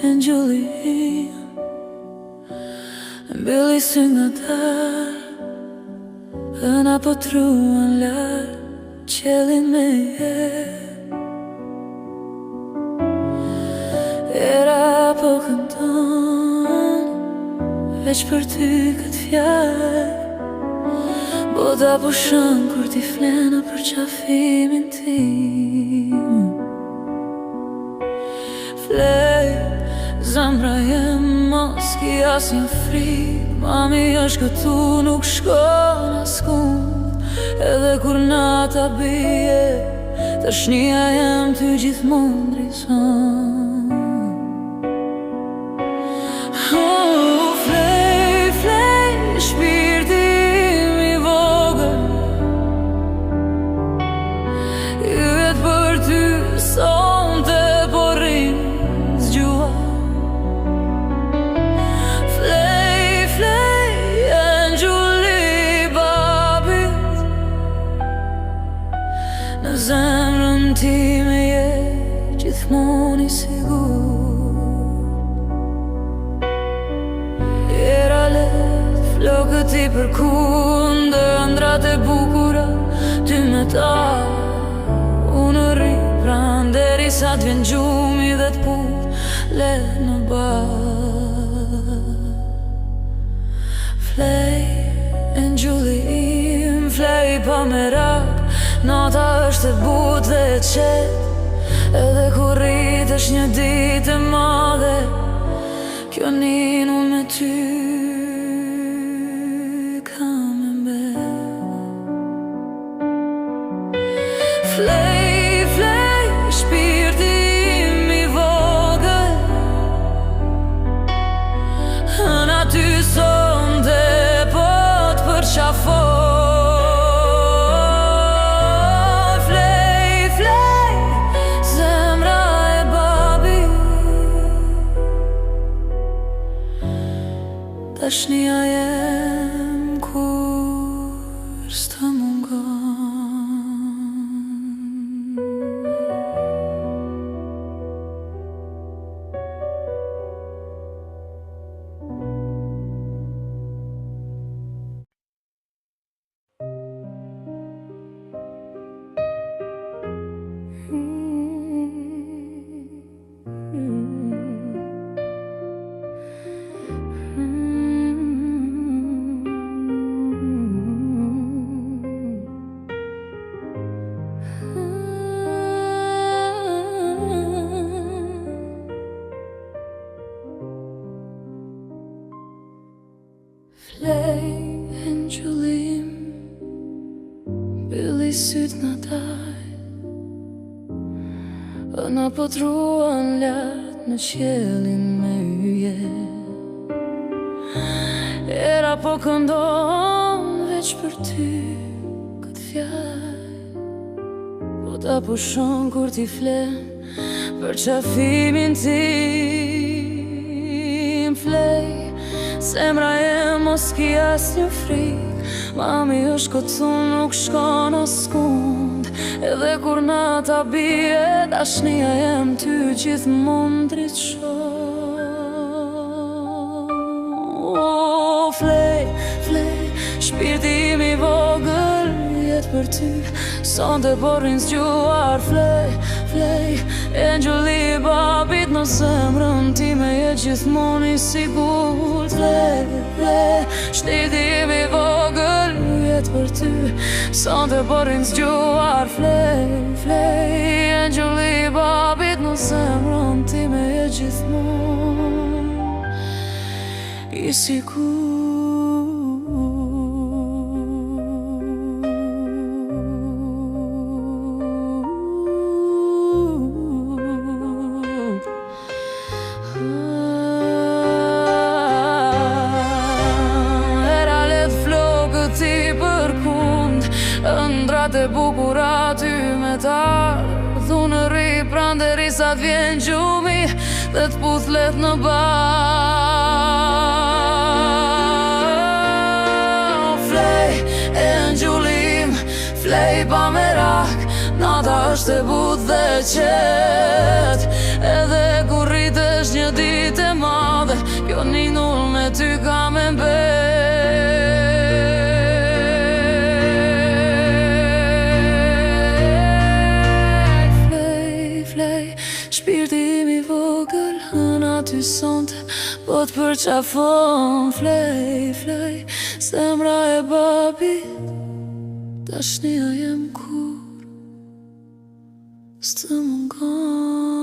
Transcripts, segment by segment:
Angjulli im mbylli sy nga dar, hëna po truan larë qelin me jetë. Era po këndon veç për ty këtë fjallë, bota po shën kur ti flena për qafimin tim. Flej, zamra jem mos ki asnjë frikë, mami është këtu nuk shkon askund, edhe kur nata bie, tashnia jem ty gjithmonë drizon. Flej, flej, shpirti im i vogël, yjet për ty sonte po rrin zgjua. Flej, flej, angjulli i babit, në zemrën time je gjithmonë i sigur. Flokët i përkundër, ëndrat e bukura, ty me ta. Unë rri pran derisa t'vjen gjumi dhe t'put le në bar. Flej, angjulli im, flej pa merak, nata është e butë dhe e qetë, edhe kur rritesh një ditë e madhe, kjo ninu me ty. Flej, flej, shpirti im i vogël, hëna ty sonte po t'përqafoj. Flej, flej, zemra e babit, tashnia jem kur s'të mungon. Flej, angjulli im, mbylli syt nga daj, hëna po truan lart në qiellin me yje. Era po këndon veç për ty këtë fjallë, bota po shon kur ti flen për qafimin tim. Flej, zemra jem mos ki asnjë frikë, mami është këtu nuk shkon askund, edhe kur nata bie, dashnia jem ty gjithmonë dritshon. Flej, flej, shpirti im i vogël, jet për ty sonte po rrin zgjuar. Flej, flej, angjulli i babit, në zemrën time je gjithmonë i sigurt. Flej, flej, shpirti im i vogël, jet për ty sonte po rrin zgjuar. Flej, flej, angjulli i babit, në zemrën time je gjithmonë i sigurt. Ëndrat e bukura ty me ta, thunë rri pran derisa t'vjen gjumi dhe t'puth let në bar. Flej, angjulli im, flej pa merak, nata është e butë dhe qetë, edhe kur rritesh një ditë flej Shpirti im I vogël Hën aty sonte Po t'përqafon Flej Zemra e babit Dashnia jem kur S'të mungon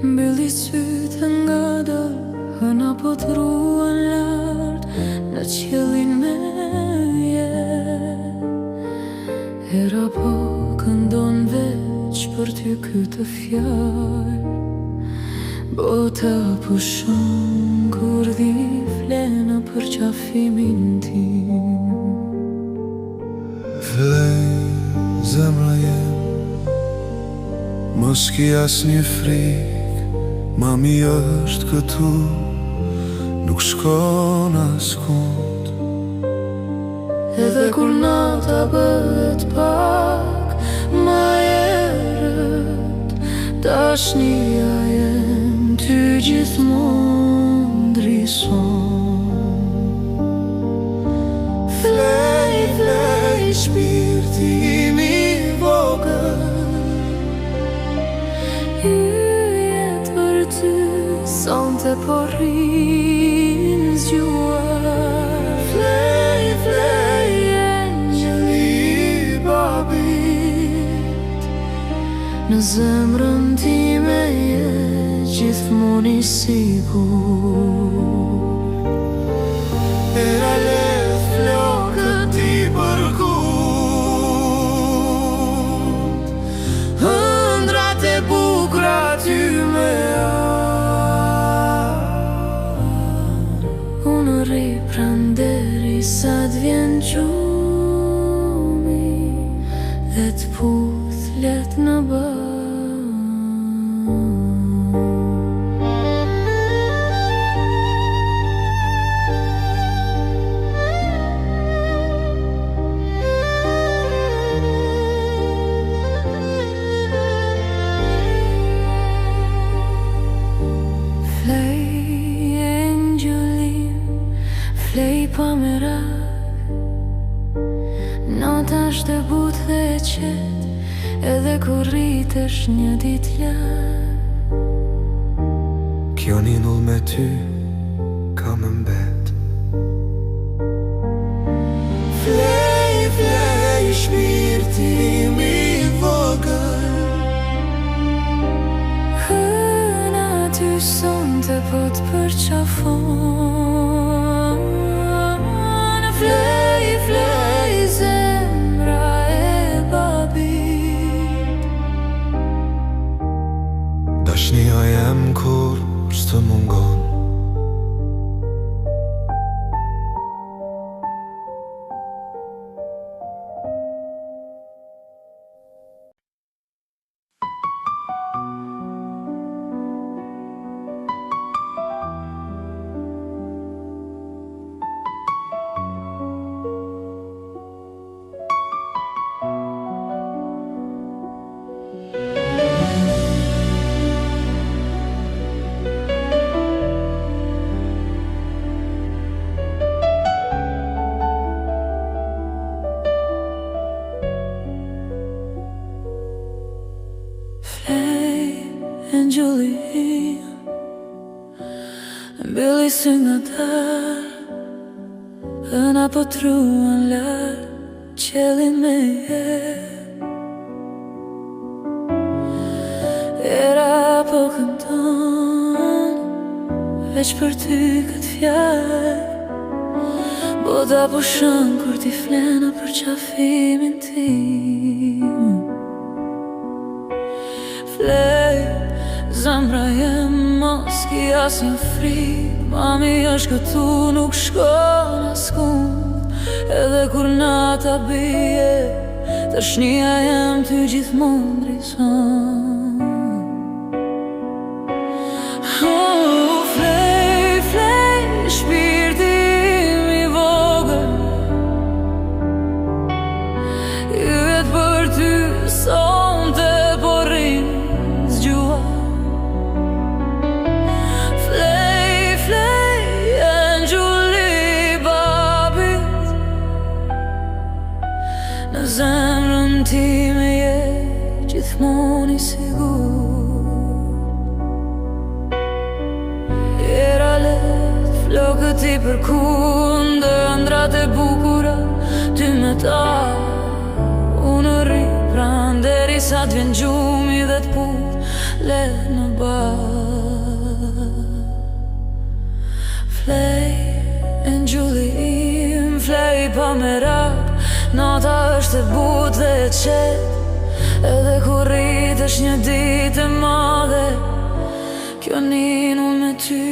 Mbylli sytë nga dal Hëna po të ruan lart Në qiellin me jet Hera po këndon veç Për ty këtë fjall Bota po shumë Kur dhi flena për qafimin tim Flej zemra jem Mos ki asnjë frik Mami është këtu Nuk shkon askund Edhe kur nata bëhet pak Ma erët Dashnia jem Ty gjithmonë drison Flej shpirti im I vogël Yjet për ty Sonte po rrin zgjuar Flej engjëll I babit Në zemrën time je gjithmonë I sigur Era let flokët ti përkut Ëndrat e bukra ty me Unë rri pranderi sa t'vjen gjumi Dhe t'puth let në ban Flej pa merak Nota është e butë dhe e qet Edhe kur rritesh një dit lart Kjo ninull me ty Ka më mbet Flej shpirti im I vogël Hëna ty sonte po t'përqafon Flej zemra e babit Dashnia jem kur s'të mungon Angjëlli Mbylli sy nga dal Hëna po t'ruan lart Qiellin me jet Era po këndon Veç për ty këtë fjall Bota po shën kur ti flena për qafimin tim Flej zemra jem mos ki asnjë frikë. Mami është këtu, nuk shkon askund. Edhe kur nata bie, tashnia jem ty gjithmonë ndriçon. Flej, flej, shpirti im i vogël, yet për ty sonte po rrin zgjua. Flej, flej, engjulli i babit, në zemrën time je gjithmonë i sigur. Flokët i përkundër, ëndrat e bukura, ty me ta. Unë rri pran derisa t'vjen gjumi dhe t'put let në bar. Flej, engjulli im, flej pa merak. Nota është e butë dhe e qetë, edhe kur rritesh një ditë e madhe, kjo ninull me ty.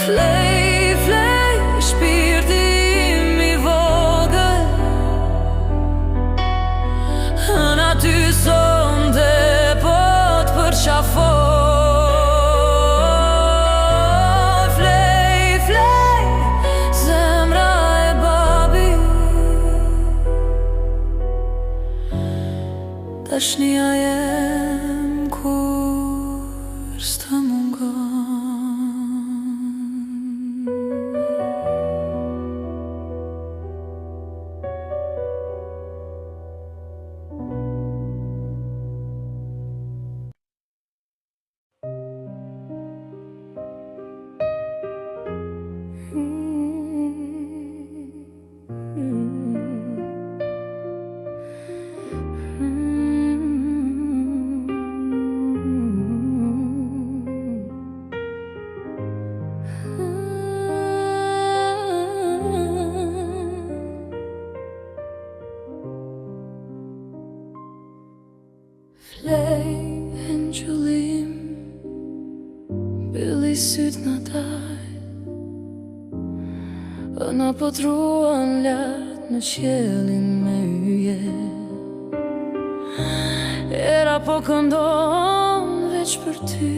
Flej, flej, shpirti im i vogël, në ty sonte po t'përqafoj. Flej, flej, zemra e babit, tashnia jem kur s'të mungon. Flej, engjullim, mbyll i syt në taj, na po truan lart në qiellin me yje. Era po këndon veç për ty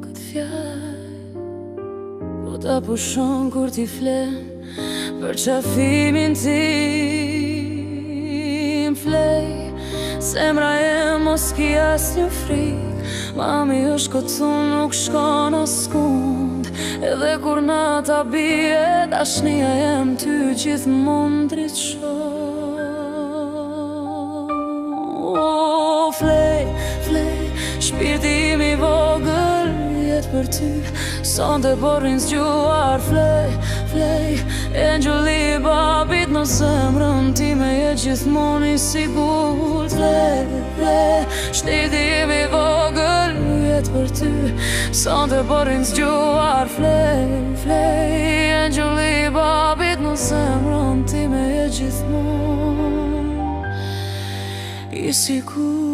këtë fjalë, po ta pushon kur t'i flen për qafimin tim. Flej, zemra e mos ki asnjë frikë. Mami është këtu, nuk shkon askund. Edhe kur nata bie, dashnia jem ty gjithmonë ndriçon. Flej, flej, shpirti im i vogël, jet për ty sonte po rrin zgjuar. Flej, flej, engjulli i babit, në zemrën time je gjithmonë i sigurt. Flej, flej, shpirti im i vogël, jet për ty sonte po rrin zgjuar. Flej, flej, engjulli i babit, në zemrën time je gjithmonë i sigurt.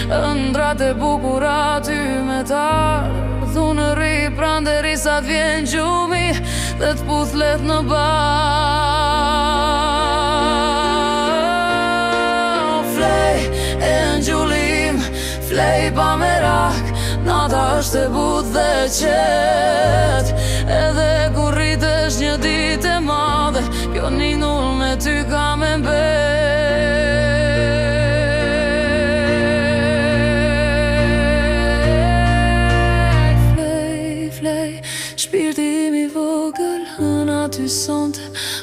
Ëndrat e bukura ty me ta, thunë rri pran derisa t'vjen gjumi dhe t'puth let në bar. Flej, engjullim, flej pa merak. Nata është e butë dhe e qetë, edhe kur rritesh një ditë e madhe, kjo ninull me ty ka me mbet. Shpirti im i vogël, ty sonte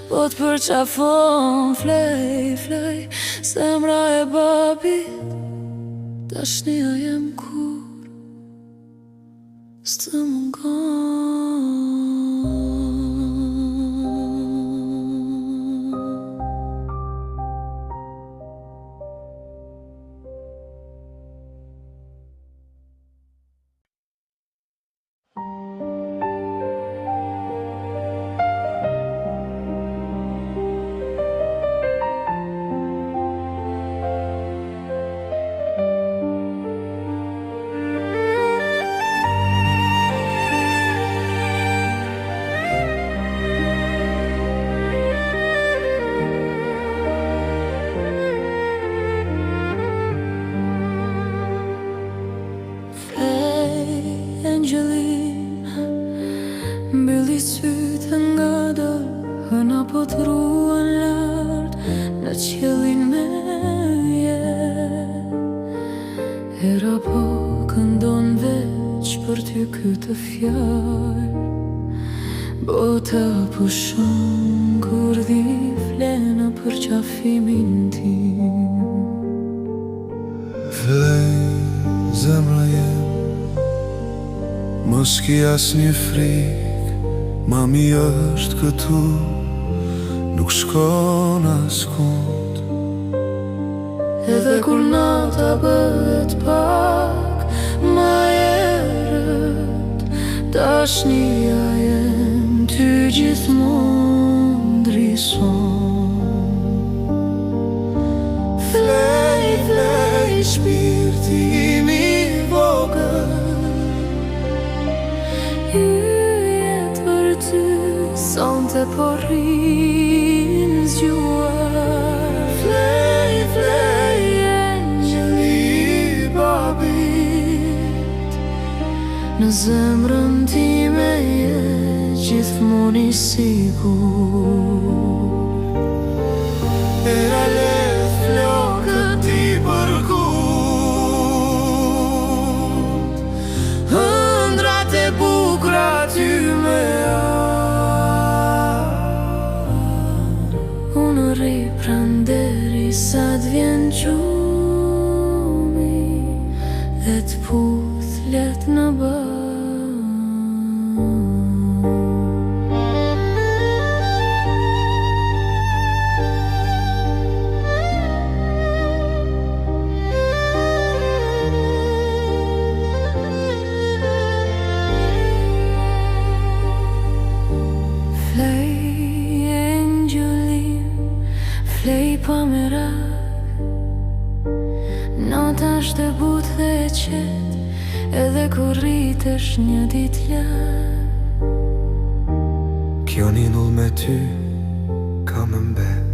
po t'përqafon. Flej, flej, zemra e babit, dashnia jem kur s'të mungon. pushon kur dhi flena për qafimin tim. Flej zemra jem, mos ki asnjë frik, mami është këtu, nuk shkon askund. Edhe kur nata bëhet pak ma erët, dashnia jem ty gjithmonë ndrison. Flej, flej, shpirti im i vogël, Yjet për ty, sonte po rrin zgjuar. flej, flej, engjëli i babit, Në zemrën time je gjithmonë i sigur. era le flokët ti përkut, ëndrat e bukra ty me Unë rri pranderi sa t'vjen gjumi e t'puth let në bërë. Flej engjëllim, flej pa merak, nota është e butë dhe e qet, edhe kur rritesh një dit lart. Kjo ninull me ty ka më mbet.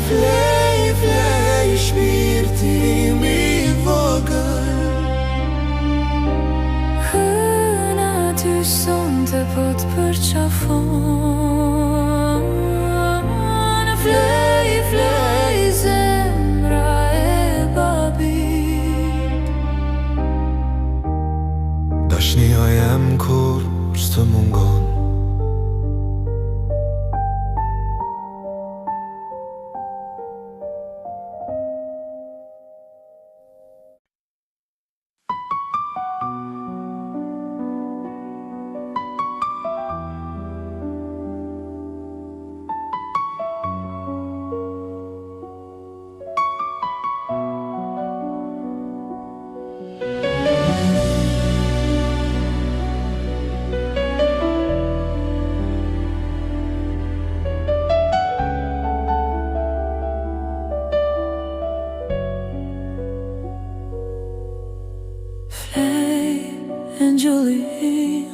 Flej, flej, shpirti im i vogël, Hëna ty sonte po t'përqafon. Flej, flej, zemra e babit, dashnia jem kur s'të mungon. engjëlli im,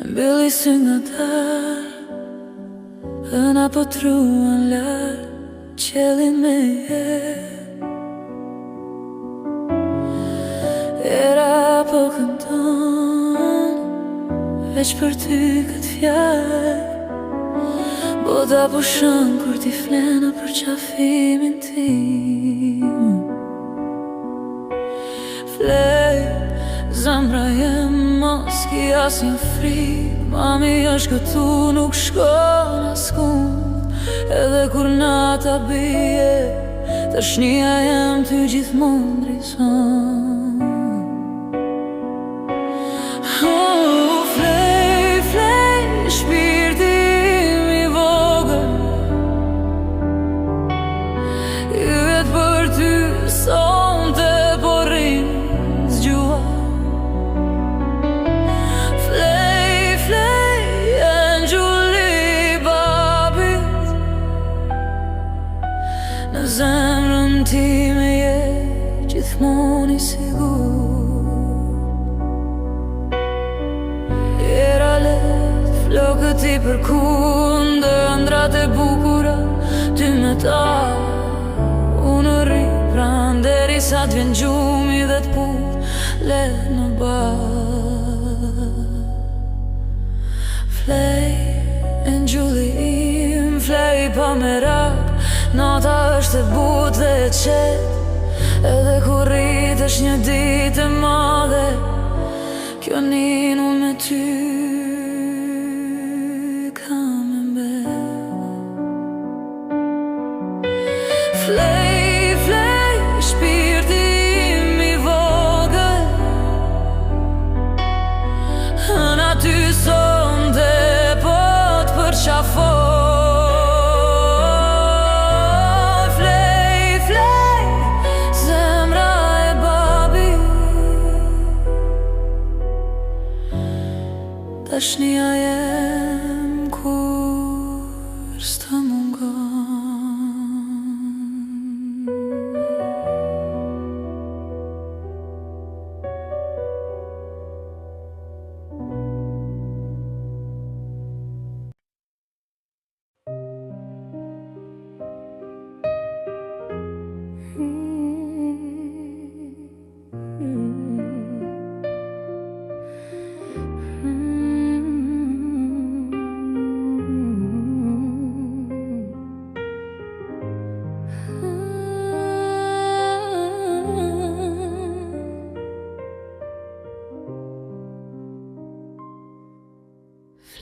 mbylli sy nga dar, hëna po truan lart, qelin me jet. Era po këndon, veç për ty këtë fjalë, bota po shën kur ti flena për qafimin tim. Flej, zemra jem, mos ki asnjë frikë, mami është këtu, nuk shkon askund. Edhe kur nata bie, dashnia jem ty gjithmonë ndrison. Flej, flej, shpirti im i vogël, yjet për ty sonte po rrin zgjuar. Flej, flej, engjëlli i babit, në zemrën time je gjithmonë i sigur. Era let, flokët i përkund, ëndrat e bukura ty me ta. Unë rri pran derisa t'vjen gjumi dhe t'put let në bar. Flej, engjëlli im, flej pa merak, nata është e butë dhe e qet. Edhe kur rritesh një ditë e madhe, kjo ninull me ty kam e mbet. Flej, flej, shpirti im I vogël, në aty sonde po t'përqafoj. Flej, flej, zemra e babi, dashnia jem kur s'të mungon.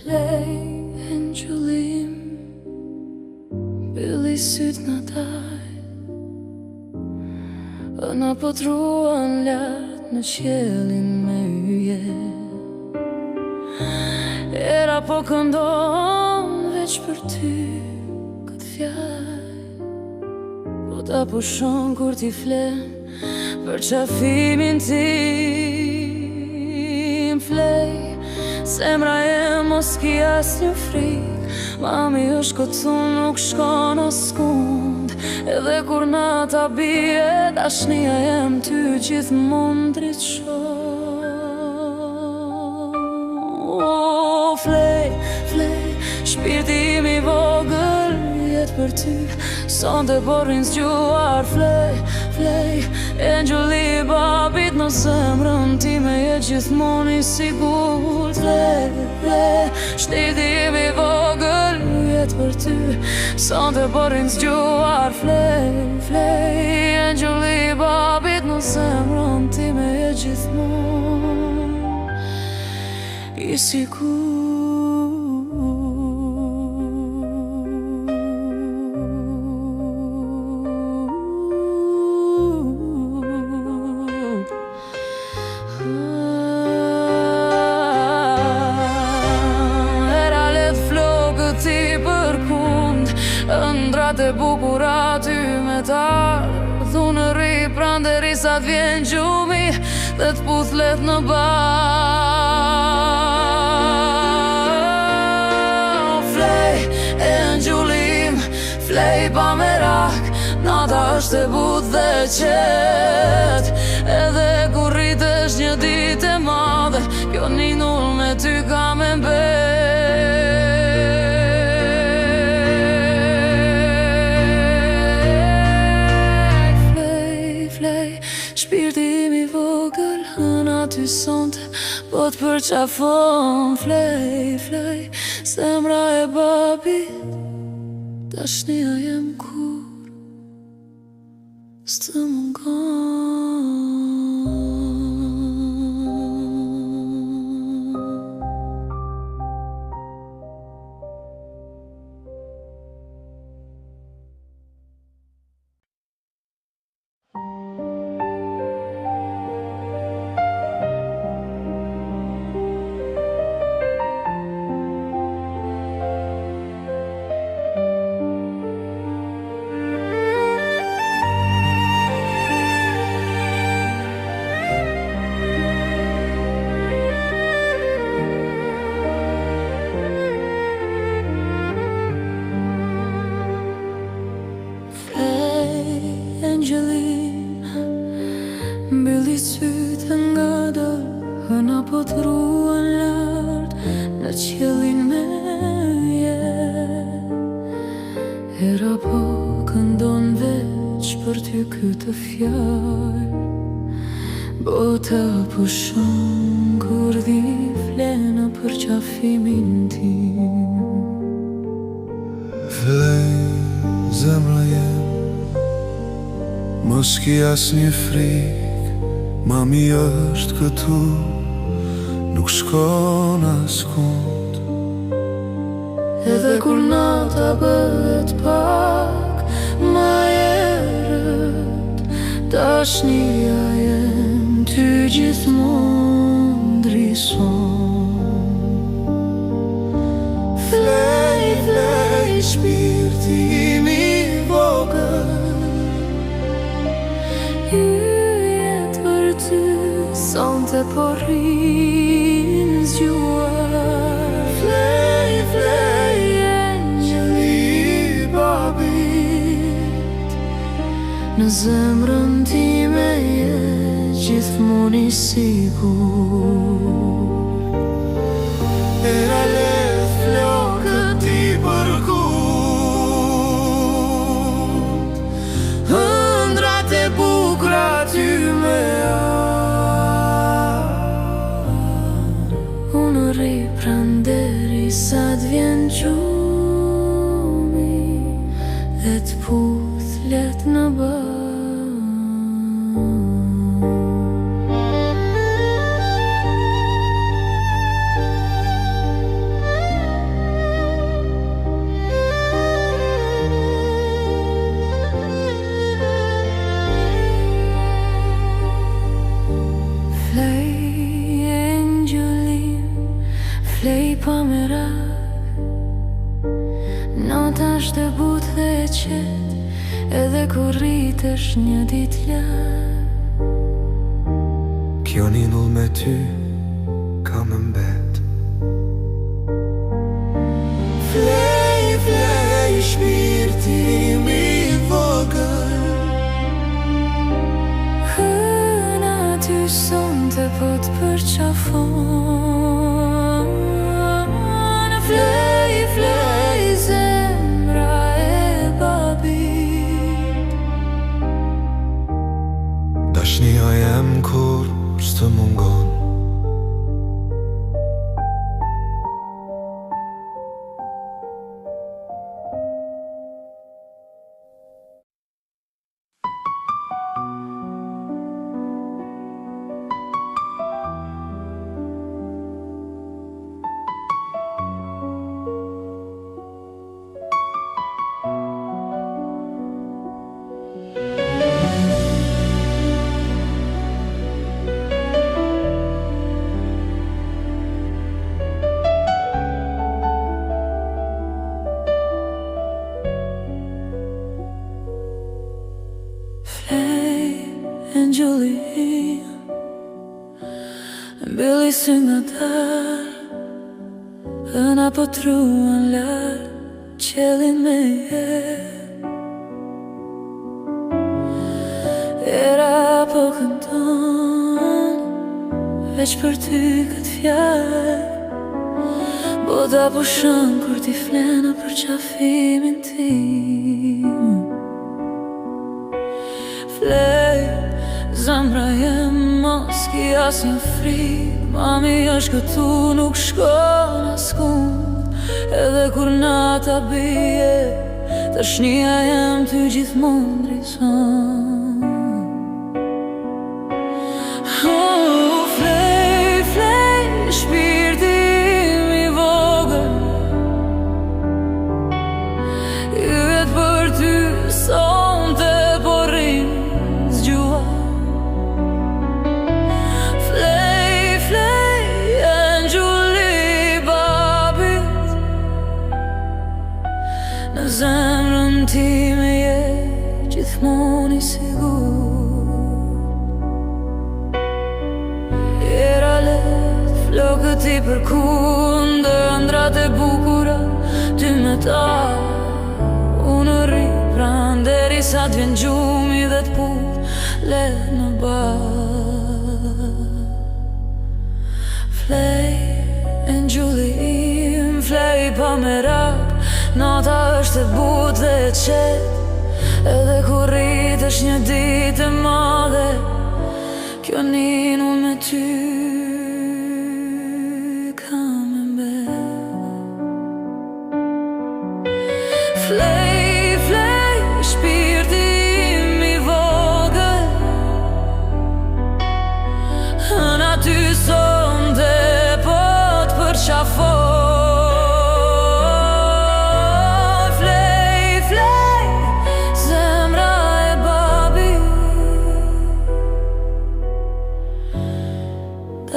Flej, engjullim, mbylli syt në daj, na po t'ruan lart në qiellin me yje. Era po këndon veç për ty këtë fjall, po ta pushon kur t'i flen për qafimin tim. Flej, zemra e mos ki asnjë frik, mami është këtu nuk shkon askund, edhe kur nata bie dashnia jem ty gjithmonë dritë shoh. Flej, flej, shpirti im I vogël jet për ty, sonte po rrin zgjuar. Flej, flej, engjulli I babit në zemrën time jet gjithmonë I sigurt. Flej, flej, shteti im I vogël jet për ty, sonte po rrin zgjuar. Flej, flej, engjulli I babit në zemrën time jet gjithmonë I sigurt. Ëndrat e bukura ty me ta thunë rri pran derisa t'vjen gjumi dhe t'puthlet në bar. Flej, engjullim, flej pa merak, nata është e butë dhe qet, edhe kur rritesh një ditë e madhe, kjo ninull me ty ka me mbet. Shpirti im I vogël në aty sonte po t'përqafon. Flej, flej, zemra e babit, dashnia jem kur s'të mungon. Mbylli sytë nga dorë, na po t'ruan lart në qiellin me jetë. Era po këndon veç për ty këtë fjalë, bota pushon kur dhi flena për qafimin tim. Flej, zemra jem, mos ki asnjë frik, mami është këtu, nuk shkon askund. Edhe kur nata bëhet pak ma erët, dashnia jem ty gjithmonë ndrison. Flej, flej, shpirti im I vogël, Yjet për ty, sonte po rrin zgjuar. flej, flej, engjëli I babit, Në zemrën time je gjithmonë I sigur. era leth flokët I përkut, ëndrat e bukra ty me Unë rri pranderi sa t'vjen gjumi dhe t'puth let në bërë. Flej engjëllim, flej pa merak, nota është e butë dhe e qetë, edhe kur rritesh një dit lart. Kjo ninull me ty ka më mbet. Flej, flej, shpirti im I vogël, Hëna ty sonte po t'përqafon. Flej, flej, zemra e babit, dashnia jem kur s'të mungon. engjëlli im, mbylli sy nga dal, hëna po truan lart, qelin me jet. Era po këndon, veç për ty këtë fjalë, bota po shën kur ti flena për qafimin tim. Flej, zemra jem mos ki asnjë frikë, mami është këtu nuk shkon askund. Edhe kur nata bie, dashnia jem ty gjithmonë ndrison. Flej, flej, shpirti im I vogël, yjet për ty sonte po rrin zgjuar. Flej, flej, engjëlli I babit, në zemrën time je gjithmonë I sigur. Era let, flokët I përkundër, ëndrat e bukura ty me ta. Unë rri pranë derisa t'vjen gjumi dhe t'put let në bar. Flej, engjëlli im, flej pa merak, nota është e butë dhe e qetë, edhe kur rritesh një ditë e madhe, kjo ninull me ty ka me mbet. Flej, flej, shpirti im I vogël, hëna ty sonte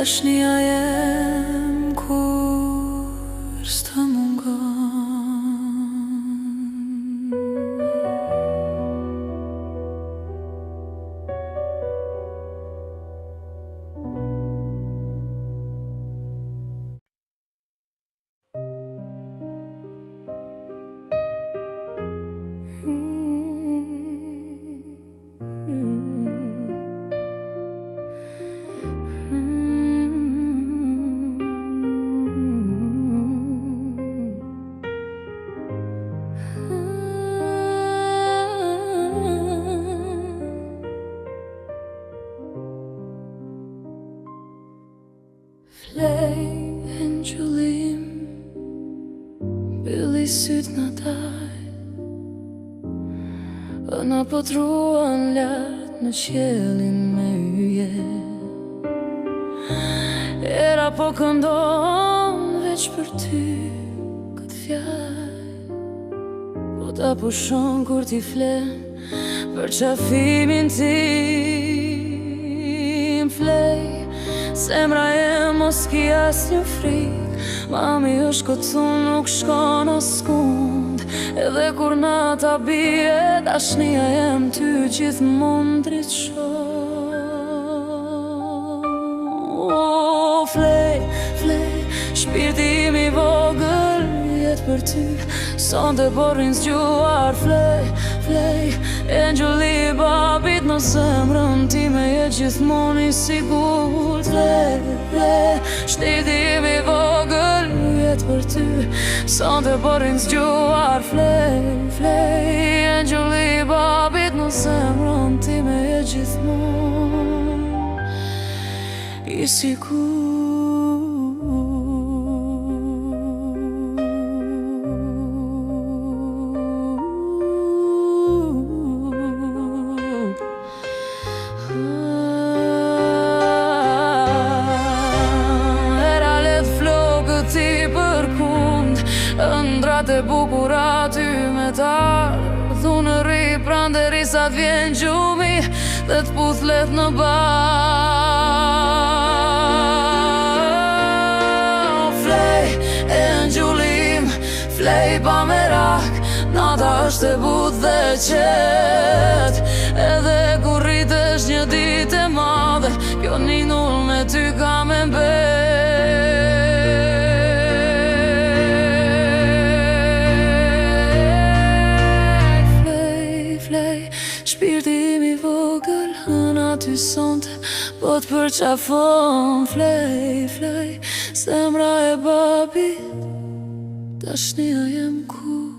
Dashnia jem kur s'të mungon. Flej e në qëllim, bëlli syt në taj, na po truan lat në qelin me yje. Era po këndon veç për ty këtë fjall, po ta pushon kur t'i flen për qafimin tim. Flej, zemra e mos ki as një frik, mami është këtu nuk shkon askund. Edhe kur nata bie, dashnia jem ty gjithmonë dritë shoh. Flej, flej, shpirti im i vogël jet për ty, sonte po rrin zgjuar. Flej, flej, engjulli i babit në zemrën time je gjithmonë i sigurt. Flej, flej, shpirti im i vogël jet për ty, sonte po rrin zgjuar. Flej, flej, engjulli i babit në zemrën time je gjithmonë i sigurt. Ëndrat e bukura ty me tarë, thunë rri pran derisa t'vjen gjumi dhe t'puthlet në bar. Flej e njullim, flej pa merak, nata është e but dhe qet. Edhe kur rritesh një ditë e madhe, kjo ningull me ty ka me mbet. Shpirti im i vogël hëna ty sonte po t'përqafon. Flej, flej, zemra e babit, dashnia jem kur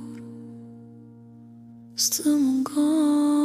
s'të mungon.